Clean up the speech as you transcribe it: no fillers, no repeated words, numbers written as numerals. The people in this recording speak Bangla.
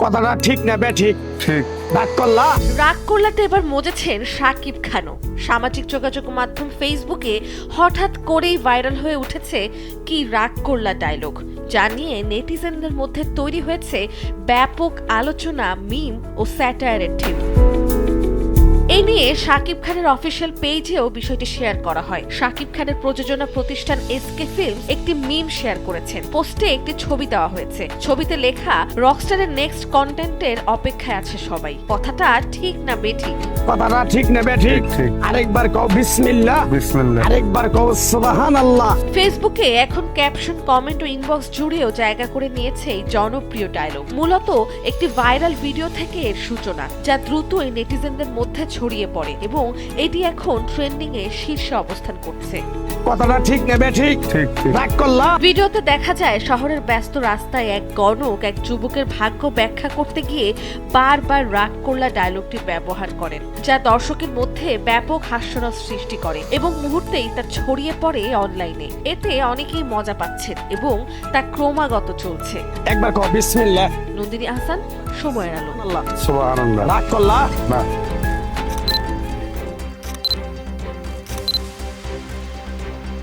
কথাটা ঠিক না বে ঠিক ঠিক রাগ করলা। রাগ করলাতে এবার মজেছেন শাকিব খানও। সামাজিক যোগাযোগ মাধ্যম ফেসবুকে হঠাৎ করেই ভাইরাল হয়ে উঠেছে কি রাগ করলা ডায়লগ, যা নিয়ে নেটিজেনদের মধ্যে তৈরি হয়েছে ব্যাপক আলোচনা, মিম ও স্যাটায়ারের ঢেউ। এ নিয়ে শাকিব খানের অফিসিয়াল পেজেও বিষয়টি শেয়ার করা হয়। শাকিব খানের প্রযোজনা প্রতিষ্ঠান এসকে ফিল্মস একটি মিম শেয়ার করেছেন। পোস্টে একটি ছবি দেওয়া হয়েছে। ছবিতে লেখা, রকস্টারের নেক্সট কন্টেন্টের অপেক্ষায় আছে সবাই। কথাটা ঠিক না বেঠিক? কথাটা ঠিক না বে ঠিক ঠিক। আরেকবার কও বিসমিল্লাহ, বিসমিল্লাহ। আরেকবার কও সুবহানাল্লাহ। ফেসবুকে এখন ক্যাপশন, কমেন্ট ও ইনবক্স জুড়েও জায়গা করে নিয়েছে এই জনপ্রিয় ডায়লগ। মূলত একটি ভাইরাল ভিডিও থেকে এর সূচনা, যা দ্রুতই নেটিজেনদের মধ্যে ছড়িয়ে পড়ে এবং এটি এখন ট্রেন্ডিং এ শীর্ষে অবস্থান করছে। কথাটা ঠিক না বে ঠিক ঠিক ঠিক রাগ করলা। ভিডিওতে দেখা যায় শহরের ব্যস্ত রাস্তায় এক গণক এক যুবকের ভাগ্য ব্যাখ্যা করতে গিয়ে বারবার রাগ করলা ডায়লগটি ব্যবহার করেন, যা দর্শকের মধ্যে ব্যাপক হাস্যরস সৃষ্টি করে এবং মুহূর্তেই তা ছড়িয়ে পড়ে অনলাইনে। এতে অনেকেই মজা পাচ্ছেন এবং তা ক্রমাগত চলছে। একবার কও বিসমিল্লাহ। নন্দিনী আহসান, সময়ের আলো। আল্লাহ সুবহানাল্লাহ। রাগ করলা। না